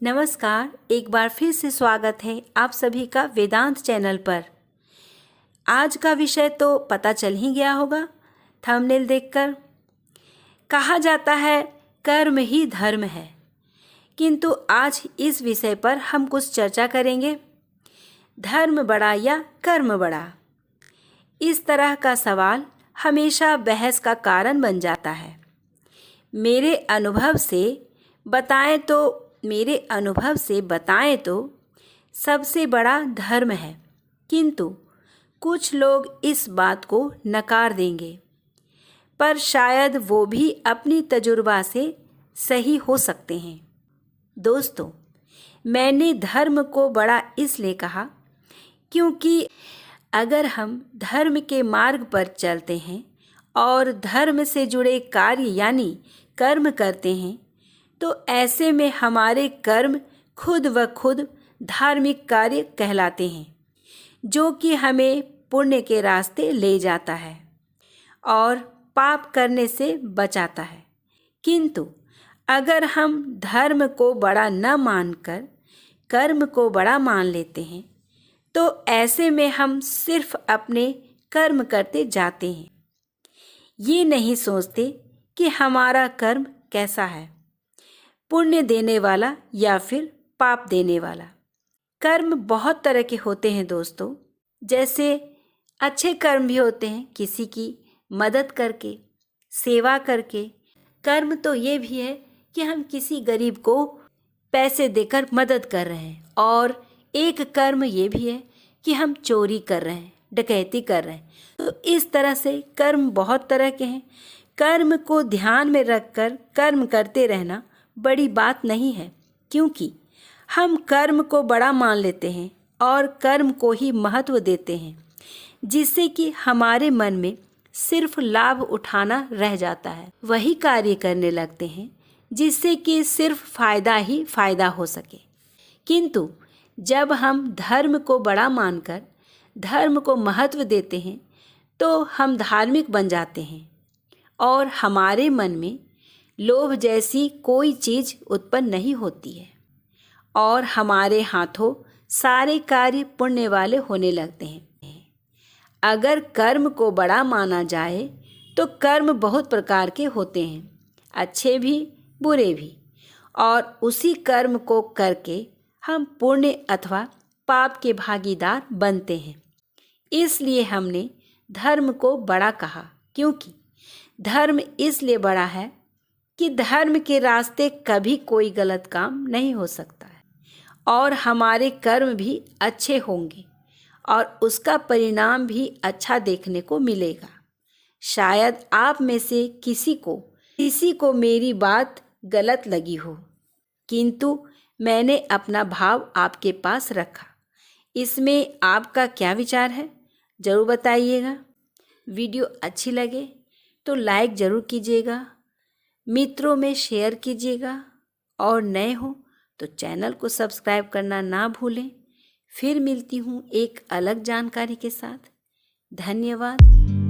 नमस्कार, एक बार फिर से स्वागत है आप सभी का वेदांत चैनल पर। आज का विषय तो पता चल ही गया होगा थंबनेल देखकर। कहा जाता है कर्म ही धर्म है, किंतु आज इस विषय पर हम कुछ चर्चा करेंगे। धर्म बड़ा या कर्म बड़ा, इस तरह का सवाल हमेशा बहस का कारण बन जाता है। मेरे अनुभव से बताएं तो सबसे बड़ा धर्म है, किंतु कुछ लोग इस बात को नकार देंगे, पर शायद वो भी अपनी तजुर्बा से सही हो सकते हैं। दोस्तों, मैंने धर्म को बड़ा इसलिए कहा क्योंकि अगर हम धर्म के मार्ग पर चलते हैं और धर्म से जुड़े कार्य यानी कर्म करते हैं, तो ऐसे में हमारे कर्म खुद व खुद धार्मिक कार्य कहलाते हैं, जो कि हमें पुण्य के रास्ते ले जाता है और पाप करने से बचाता है। किंतु अगर हम धर्म को बड़ा न मानकर कर्म को बड़ा मान लेते हैं, तो ऐसे में हम सिर्फ अपने कर्म करते जाते हैं। ये नहीं सोचते कि हमारा कर्म कैसा है, पुण्य देने वाला या फिर पाप देने वाला। कर्म बहुत तरह के होते हैं दोस्तों। जैसे अच्छे कर्म भी होते हैं, किसी की मदद करके, सेवा करके। कर्म तो ये भी है कि हम किसी गरीब को पैसे देकर मदद कर रहे हैं, और एक कर्म ये भी है कि हम चोरी कर रहे हैं, डकैती कर रहे हैं। तो इस तरह से कर्म बहुत तरह के हैं। कर्म को ध्यान में रखकर कर्म करते रहना बड़ी बात नहीं है, क्योंकि हम कर्म को बड़ा मान लेते हैं और कर्म को ही महत्व देते हैं, जिससे कि हमारे मन में सिर्फ लाभ उठाना रह जाता है। वही कार्य करने लगते हैं जिससे कि सिर्फ फायदा ही फायदा हो सके। किंतु जब हम धर्म को बड़ा मानकर धर्म को महत्व देते हैं, तो हम धार्मिक बन जाते हैं और हमारे मन में लोभ जैसी कोई चीज़ उत्पन्न नहीं होती है, और हमारे हाथों सारे कार्य पुण्य वाले होने लगते हैं। अगर कर्म को बड़ा माना जाए तो कर्म बहुत प्रकार के होते हैं, अच्छे भी बुरे भी, और उसी कर्म को करके हम पुण्य अथवा पाप के भागीदार बनते हैं। इसलिए हमने धर्म को बड़ा कहा, क्योंकि धर्म इसलिए बड़ा है कि धर्म के रास्ते कभी कोई गलत काम नहीं हो सकता है, और हमारे कर्म भी अच्छे होंगे और उसका परिणाम भी अच्छा देखने को मिलेगा। शायद आप में से किसी को मेरी बात गलत लगी हो, किंतु मैंने अपना भाव आपके पास रखा। इसमें आपका क्या विचार है, ज़रूर बताइएगा। वीडियो अच्छी लगे तो लाइक ज़रूर कीजिएगा, मित्रों में शेयर कीजिएगा, और नए हो तो चैनल को सब्सक्राइब करना ना भूलें। फिर मिलती हूँ एक अलग जानकारी के साथ। धन्यवाद।